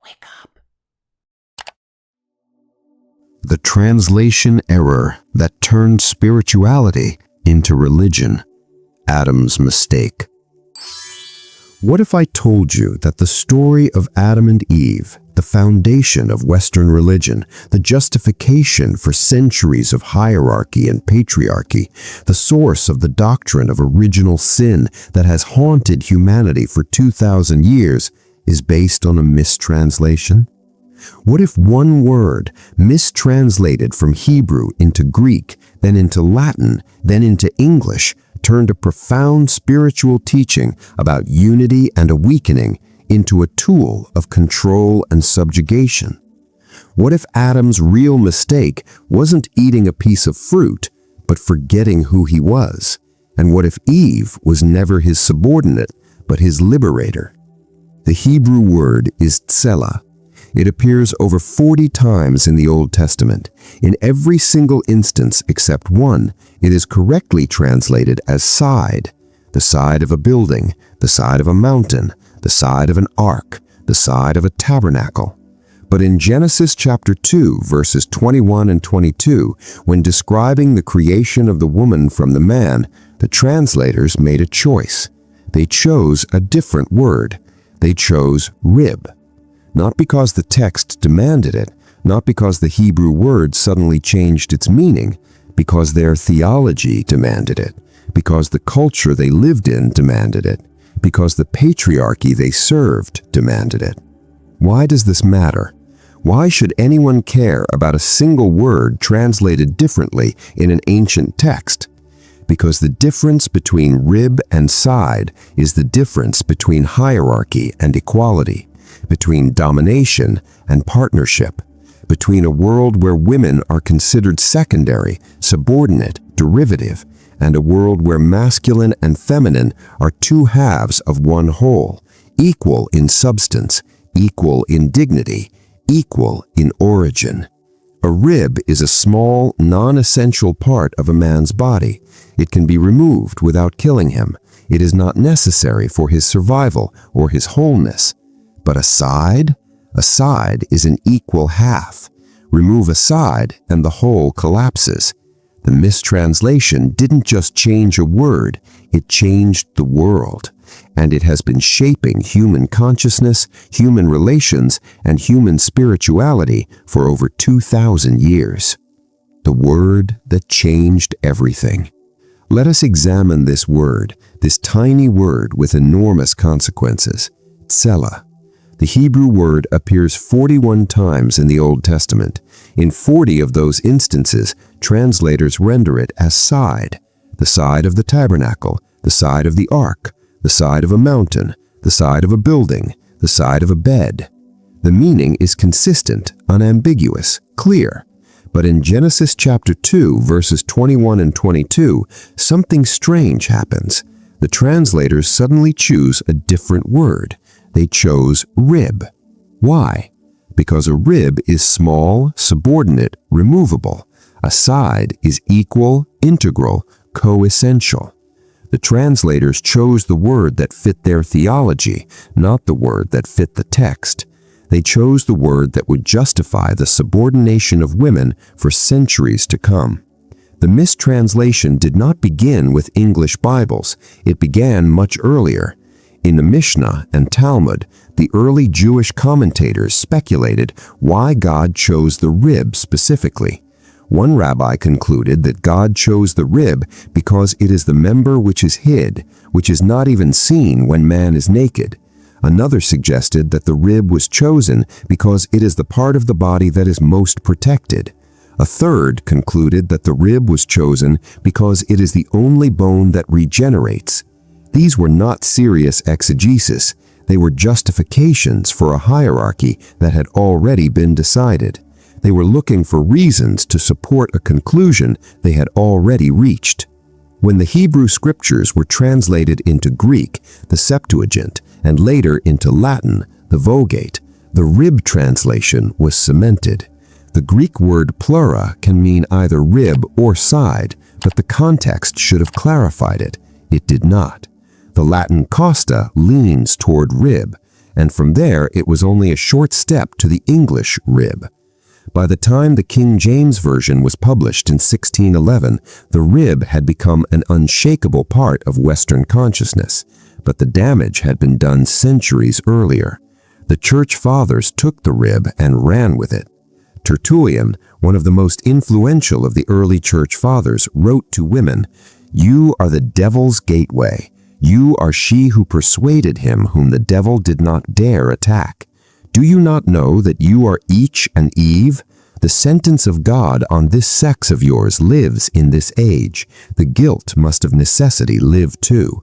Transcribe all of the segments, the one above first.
Wake up. The translation error that turned spirituality into religion. Adam's mistake. What if I told you that the story of Adam and Eve, the foundation of Western religion, the justification for centuries of hierarchy and patriarchy, the source of the doctrine of original sin that has haunted humanity for 2,000 years, is based on a mistranslation? What if one word, mistranslated from Hebrew into Greek, then into Latin, then into English, turned a profound spiritual teaching about unity and awakening into a tool of control and subjugation? What if Adam's real mistake wasn't eating a piece of fruit, but forgetting who he was? And what if Eve was never his subordinate, but his liberator? The Hebrew word is Tsela. It appears over 40 times in the Old Testament. In every single instance except one, it is correctly translated as side. The side of a building, the side of a mountain, the side of an ark, the side of a tabernacle. But in Genesis chapter 2, verses 21 and 22, when describing the creation of the woman from the man, the translators made a choice. They chose a different word. They chose rib. Not because the text demanded it, not because the Hebrew word suddenly changed its meaning, because their theology demanded it, because the culture they lived in demanded it, because the patriarchy they served demanded it. Why does this matter? Why should anyone care about a single word translated differently in an ancient text? Because the difference between rib and side is the difference between hierarchy and equality, between domination and partnership, between a world where women are considered secondary, subordinate, derivative, and a world where masculine and feminine are two halves of one whole, equal in substance, equal in dignity, equal in origin. A rib is a small, non-essential part of a man's body. It can be removed without killing him. It is not necessary for his survival or his wholeness. But a side? A side is an equal half. Remove a side and the whole collapses. The mistranslation didn't just change a word, it changed the world. And it has been shaping human consciousness, human relations, and human spirituality for over 2,000 years. The word that changed everything. Let us examine this word, this tiny word with enormous consequences. Tsela. The Hebrew word appears 41 times in the Old Testament. In 40 of those instances, translators render it as side, the side of the tabernacle, the side of the ark, the side of a mountain, the side of a building, the side of a bed. The meaning is consistent, unambiguous, clear. But in Genesis chapter 2, verses 21 and 22, something strange happens. The translators suddenly choose a different word. They chose rib. Why? Because a rib is small, subordinate, removable. A side is equal, integral, co-essential. The translators chose the word that fit their theology, not the word that fit the text. They chose the word that would justify the subordination of women for centuries to come. The mistranslation did not begin with English Bibles. It began much earlier. In the Mishnah and Talmud, the early Jewish commentators speculated why God chose the rib specifically. One rabbi concluded that God chose the rib because it is the member which is hid, which is not even seen when man is naked. Another suggested that the rib was chosen because it is the part of the body that is most protected. A third concluded that the rib was chosen because it is the only bone that regenerates. These were not serious exegesis. They were justifications for a hierarchy that had already been decided. They were looking for reasons to support a conclusion they had already reached. When the Hebrew scriptures were translated into Greek, the Septuagint, and later into Latin, the Vulgate, the rib translation was cemented. The Greek word pleura can mean either rib or side, but the context should have clarified it. It did not. The Latin costa leans toward rib, and from there it was only a short step to the English rib. By the time the King James Version was published in 1611, the rib had become an unshakable part of Western consciousness, but the damage had been done centuries earlier. The Church Fathers took the rib and ran with it. Tertullian, one of the most influential of the early Church Fathers, wrote to women, "You are the devil's gateway. You are she who persuaded him whom the devil did not dare attack. Do you not know that you are each an Eve? The sentence of God on this sex of yours lives in this age. The guilt must of necessity live too."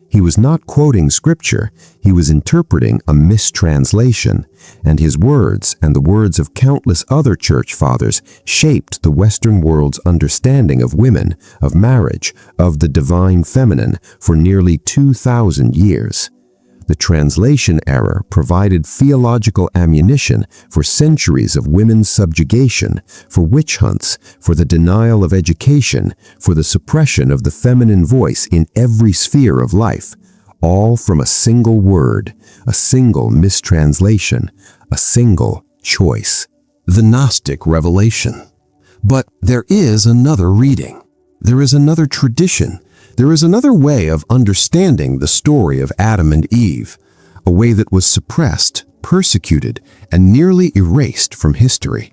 He was not quoting scripture, he was interpreting a mistranslation, and his words and the words of countless other church fathers shaped the Western world's understanding of women, of marriage, of the divine feminine for nearly 2,000 years. The translation error provided theological ammunition for centuries of women's subjugation, for witch hunts, for the denial of education, for the suppression of the feminine voice in every sphere of life, all from a single word, a single mistranslation, a single choice. The Gnostic revelation. But there is another reading. There is another tradition. There is another way of understanding the story of Adam and Eve, a way that was suppressed, persecuted, and nearly erased from history.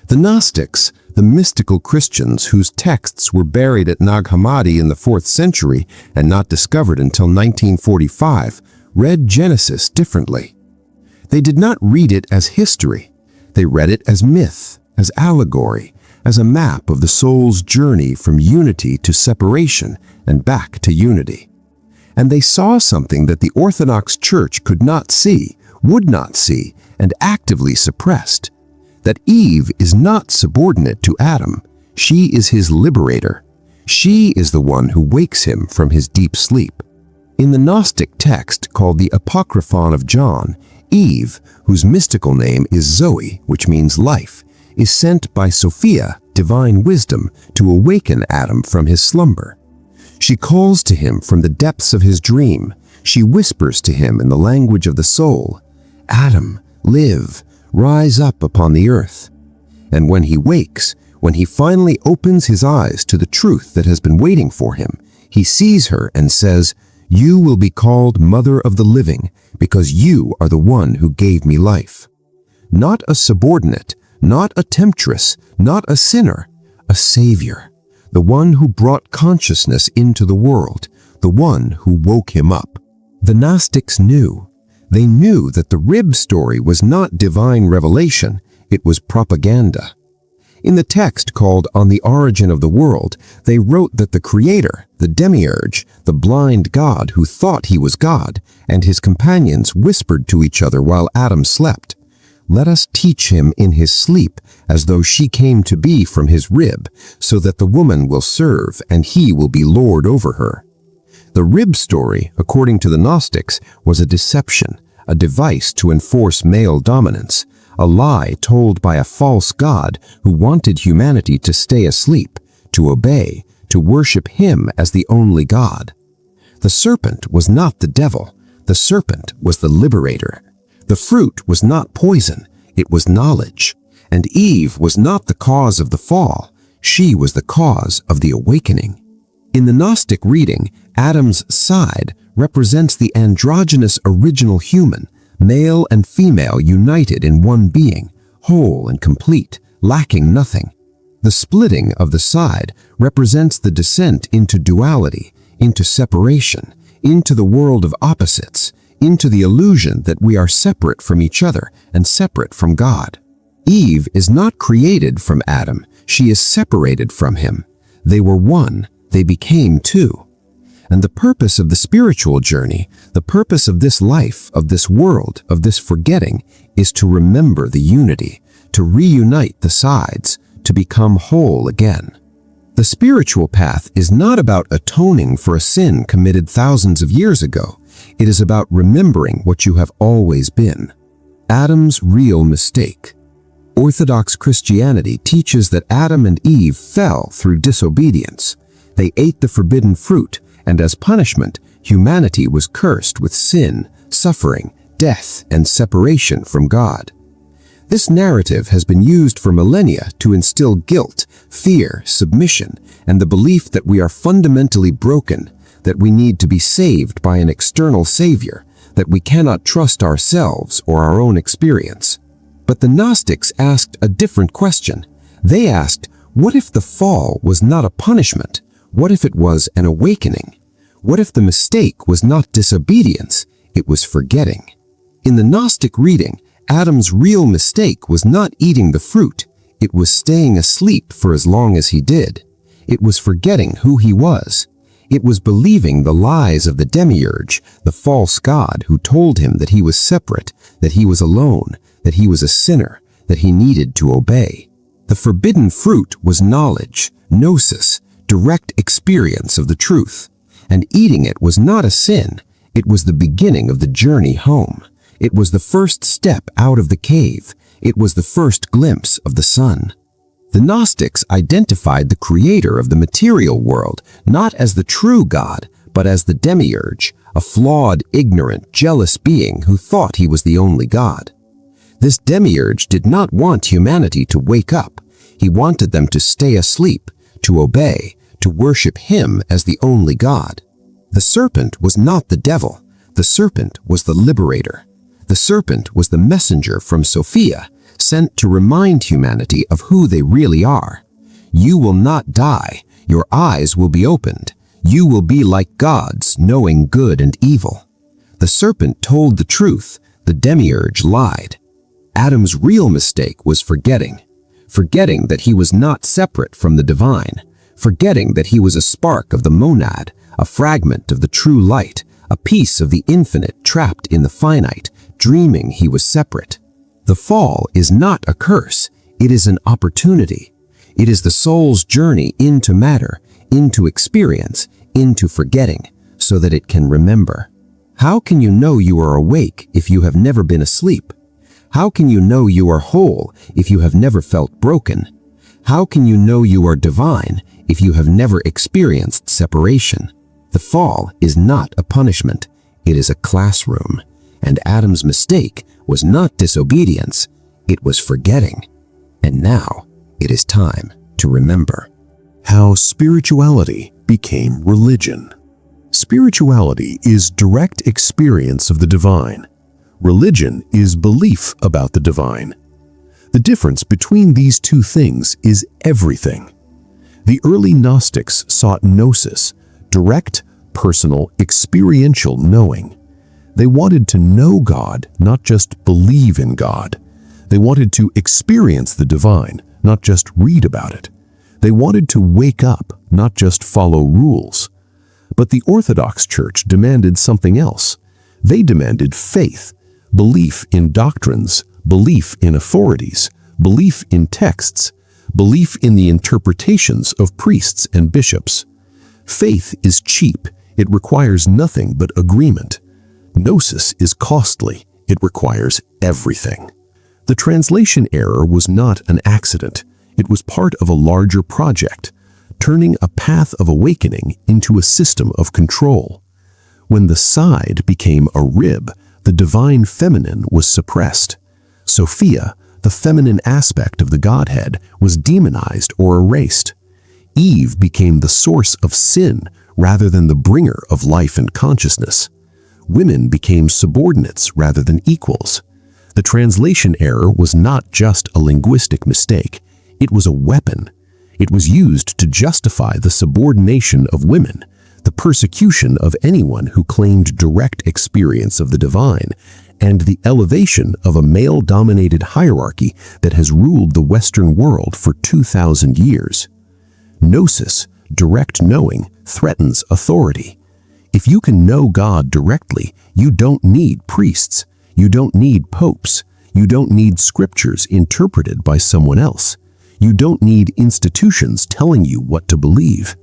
The Gnostics, the mystical Christians whose texts were buried at Nag Hammadi in the 4th century and not discovered until 1945, read Genesis differently. They did not read it as history. They read it as myth, as allegory, as a map of the soul's journey from unity to separation and back to unity. And they saw something that the Orthodox Church could not see, would not see, and actively suppressed. That Eve is not subordinate to Adam. She is his liberator. She is the one who wakes him from his deep sleep. In the Gnostic text called the Apocryphon of John, Eve, whose mystical name is Zoe, which means life, is sent by Sophia, divine wisdom, to awaken Adam from his slumber. She calls to him from the depths of his dream. She whispers to him in the language of the soul, "Adam, live, rise up upon the earth." And when he wakes, when he finally opens his eyes to the truth that has been waiting for him, he sees her and says, "You will be called Mother of the Living, because you are the one who gave me life." Not a subordinate, not a temptress, not a sinner, a savior, the one who brought consciousness into the world, the one who woke him up. The Gnostics knew. They knew that the rib story was not divine revelation, it was propaganda. In the text called On the Origin of the World, they wrote that the Creator, the Demiurge, the blind God who thought he was God, and his companions whispered to each other while Adam slept, "Let us teach him in his sleep, as though she came to be from his rib, so that the woman will serve and he will be lord over her." The rib story, according to the Gnostics, was a deception, a device to enforce male dominance, a lie told by a false god who wanted humanity to stay asleep, to obey, to worship him as the only God. The serpent was not the devil, the serpent was the liberator. The fruit was not poison, it was knowledge. And Eve was not the cause of the fall, she was the cause of the awakening. In the Gnostic reading, Adam's side represents the androgynous original human, male and female united in one being, whole and complete, lacking nothing. The splitting of the side represents the descent into duality, into separation, into the world of opposites, into the illusion that we are separate from each other and separate from God. Eve is not created from Adam, she is separated from him. They were one, they became two. And the purpose of the spiritual journey, the purpose of this life, of this world, of this forgetting, is to remember the unity, to reunite the sides, to become whole again. The spiritual path is not about atoning for a sin committed thousands of years ago. It is about remembering what you have always been. Adam's real mistake. Orthodox Christianity teaches that Adam and Eve fell through disobedience. They ate the forbidden fruit, and as punishment, humanity was cursed with sin, suffering, death and separation from God. This narrative has been used for millennia to instill guilt, fear, submission, and the belief that we are fundamentally broken, that we need to be saved by an external savior, that we cannot trust ourselves or our own experience. But the Gnostics asked a different question. They asked, what if the fall was not a punishment? What if it was an awakening? What if the mistake was not disobedience, it was forgetting? In the Gnostic reading, Adam's real mistake was not eating the fruit, it was staying asleep for as long as he did. It was forgetting who he was. It was believing the lies of the demiurge, the false god who told him that he was separate, that he was alone, that he was a sinner, that he needed to obey. The forbidden fruit was knowledge, gnosis, direct experience of the truth. And eating it was not a sin, it was the beginning of the journey home. It was the first step out of the cave. It was the first glimpse of the sun. The Gnostics identified the creator of the material world not as the true God, but as the demiurge, a flawed, ignorant, jealous being who thought he was the only God. This demiurge did not want humanity to wake up. He wanted them to stay asleep, to obey, to worship him as the only God. The serpent was not the devil. The serpent was the liberator. The serpent was the messenger from Sophia, sent to remind humanity of who they really are. You will not die. Your eyes will be opened. You will be like gods, knowing good and evil. The serpent told the truth. The demiurge lied. Adam's real mistake was forgetting that he was not separate from the divine, forgetting that he was a spark of the monad, a fragment of the true light, a piece of the infinite trapped in the finite, dreaming he was separate. The fall is not a curse, it is an opportunity. It is the soul's journey into matter, into experience, into forgetting, so that it can remember. How can you know you are awake if you have never been asleep? How can you know you are whole if you have never felt broken? How can you know you are divine if you have never experienced separation? The fall is not a punishment, it is a classroom. And Adam's mistake was not disobedience, it was forgetting. And now it is time to remember. How spirituality became religion. Spirituality is direct experience of the divine. Religion is belief about the divine. The difference between these two things is everything. The early Gnostics sought gnosis, direct, personal, experiential knowing. They wanted to know God, not just believe in God. They wanted to experience the divine, not just read about it. They wanted to wake up, not just follow rules. But the Orthodox Church demanded something else. They demanded faith, belief in doctrines, belief in authorities, belief in texts, belief in the interpretations of priests and bishops. Faith is cheap. It requires nothing but agreement. Gnosis is costly. It requires everything. The translation error was not an accident. It was part of a larger project, turning a path of awakening into a system of control. When the side became a rib, the divine feminine was suppressed. Sophia, the feminine aspect of the Godhead, was demonized or erased. Eve became the source of sin rather than the bringer of life and consciousness. Women became subordinates rather than equals. The translation error was not just a linguistic mistake. It was a weapon. It was used to justify the subordination of women, the persecution of anyone who claimed direct experience of the divine, and the elevation of a male-dominated hierarchy that has ruled the Western world for 2,000 years. Gnosis, direct knowing, threatens authority. If you can know God directly, you don't need priests. You don't need popes. You don't need scriptures interpreted by someone else. You don't need institutions telling you what to believe.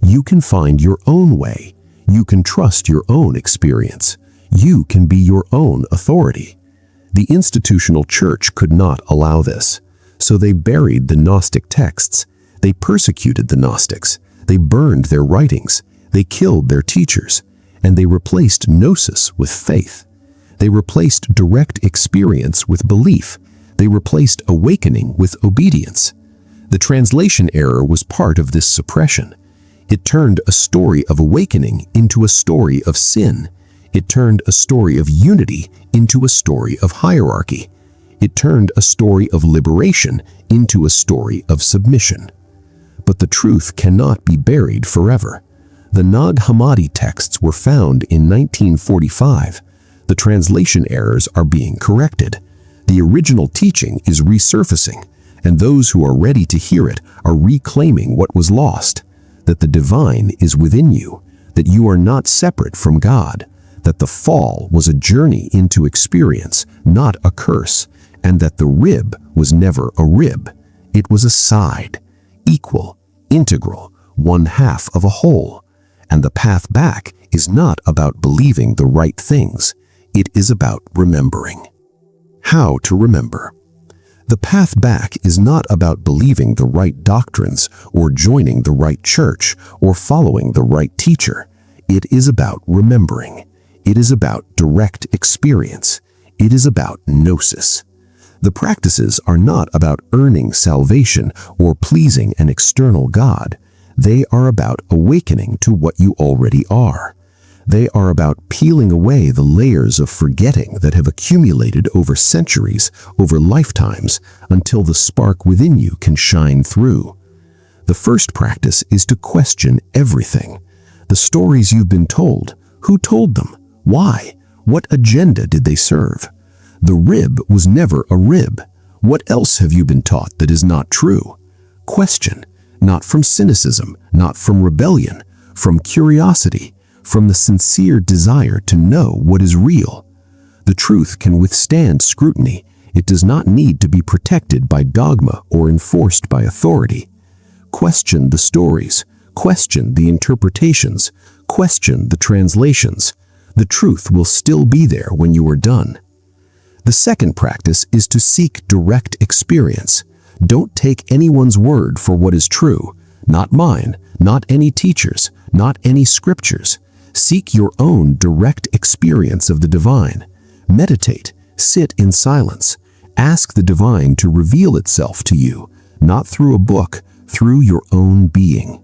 You can find your own way. You can trust your own experience. You can be your own authority. The institutional church could not allow this, so they buried the Gnostic texts. They persecuted the Gnostics. They burned their writings. They killed their teachers, and they replaced gnosis with faith. They replaced direct experience with belief. They replaced awakening with obedience. The translation error was part of this suppression. It turned a story of awakening into a story of sin. It turned a story of unity into a story of hierarchy. It turned a story of liberation into a story of submission. But the truth cannot be buried forever. The Nag Hammadi texts were found in 1945. The translation errors are being corrected. The original teaching is resurfacing, and those who are ready to hear it are reclaiming what was lost, that the divine is within you, that you are not separate from God, that the fall was a journey into experience, not a curse, and that the rib was never a rib. It was a side, equal, integral, one half of a whole. And the path back is not about believing the right things. It is about remembering. How to remember? The path back is not about believing the right doctrines or joining the right church or following the right teacher. It is about remembering. It is about direct experience. It is about gnosis. The practices are not about earning salvation or pleasing an external God. They are about awakening to what you already are. They are about peeling away the layers of forgetting that have accumulated over centuries, over lifetimes, until the spark within you can shine through. The first practice is to question everything. The stories you've been told, who told them? Why? What agenda did they serve? The rib was never a rib. What else have you been taught that is not true? Question, not from cynicism, not from rebellion, from curiosity, from the sincere desire to know what is real. The truth can withstand scrutiny. It does not need to be protected by dogma or enforced by authority. Question the stories. Question the interpretations. Question the translations. The truth will still be there when you are done. The second practice is to seek direct experience. Don't take anyone's word for what is true. Not mine, not any teachers, not any scriptures. Seek your own direct experience of the divine. Meditate, sit in silence. Ask the divine to reveal itself to you, not through a book, through your own being.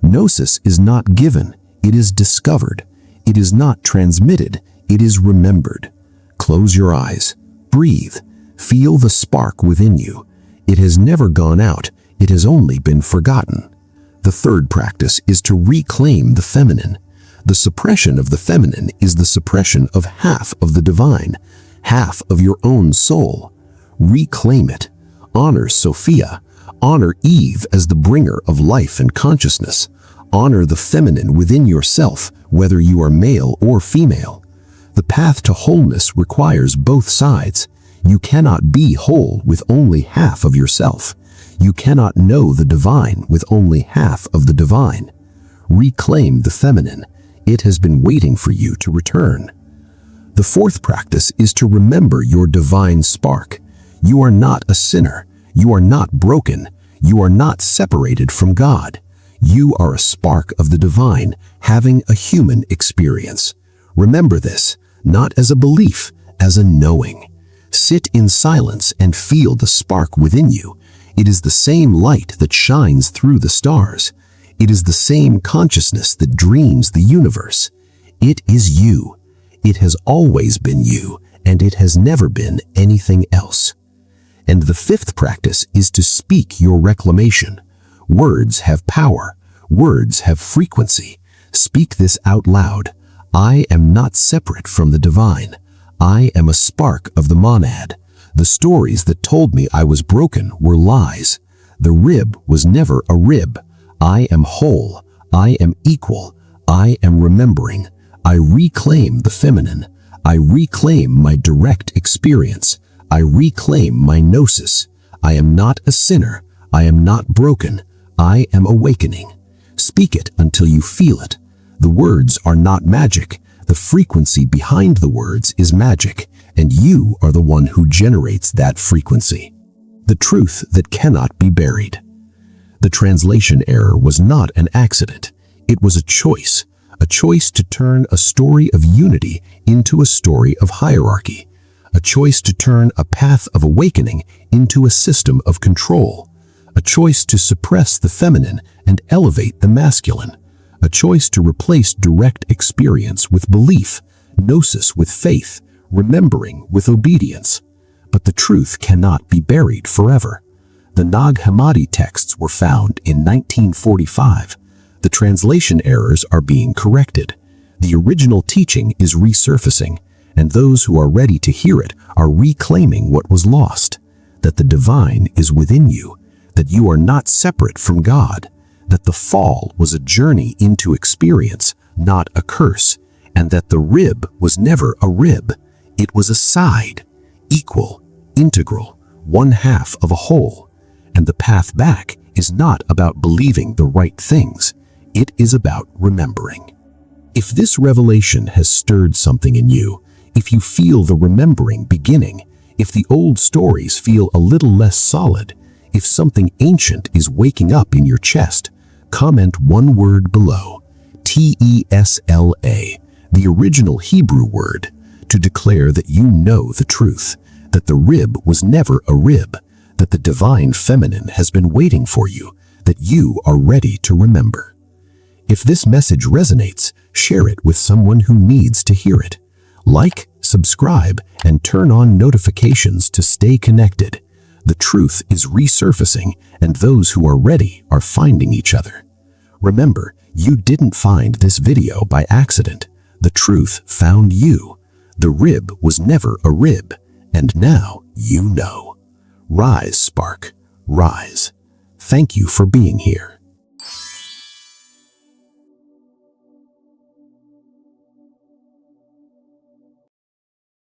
Gnosis is not given, it is discovered. It is not transmitted, it is remembered. Close your eyes, breathe, feel the spark within you. It has never gone out, it has only been forgotten. The third practice is to reclaim the feminine. The suppression of the feminine is the suppression of half of the divine, half of your own soul. Reclaim it. Honor Sophia. Honor Eve as the bringer of life and consciousness. Honor the feminine within yourself, whether you are male or female. The path to wholeness requires both sides. You cannot be whole with only half of yourself. You cannot know the divine with only half of the divine. Reclaim the feminine. It has been waiting for you to return. The fourth practice is to remember your divine spark. You are not a sinner. You are not broken. You are not separated from God. You are a spark of the divine, having a human experience. Remember this, not as a belief, as a knowing. Sit in silence and feel the spark within you. It is the same light that shines through the stars. It is the same consciousness that dreams the universe. It is you. It has always been you, and it has never been anything else. And the fifth practice is to speak your reclamation. Words have power. Words have frequency. Speak this out loud. I am not separate from the divine. I am a spark of the monad. The stories that told me I was broken were lies. The rib was never a rib. I am whole. I am equal. I am remembering. I reclaim the feminine. I reclaim my direct experience. I reclaim my gnosis. I am not a sinner. I am not broken. I am awakening. Speak it until you feel it. The words are not magic. The frequency behind the words is magic, and you are the one who generates that frequency. The truth that cannot be buried. The translation error was not an accident. It was a choice a choice to turn a story of unity into a story of hierarchy, a choice to turn a path of awakening into a system of control, a choice to suppress the feminine and elevate the masculine, a choice to replace direct experience with belief, gnosis with faith, remembering with obedience. But the truth cannot be buried forever. The Nag Hammadi texts were found in 1945. The translation errors are being corrected. The original teaching is resurfacing, and those who are ready to hear it are reclaiming what was lost, that the divine is within you, that you are not separate from God, that the fall was a journey into experience, not a curse, and that the rib was never a rib. It was a side, equal, integral, one half of a whole. And the path back is not about believing the right things. It is about remembering. If this revelation has stirred something in you, if you feel the remembering beginning, if the old stories feel a little less solid, if something ancient is waking up in your chest, comment one word below, Tsela, the original Hebrew word, to declare that you know the truth, that the rib was never a rib, that the divine feminine has been waiting for you, that you are ready to remember. If this message resonates, share it with someone who needs to hear it. Like, subscribe, and turn on notifications to stay connected. The truth is resurfacing, and those who are ready are finding each other. Remember, you didn't find this video by accident. The truth found you. The rib was never a rib, and now you know. Rise, Spark, rise. Thank you for being here.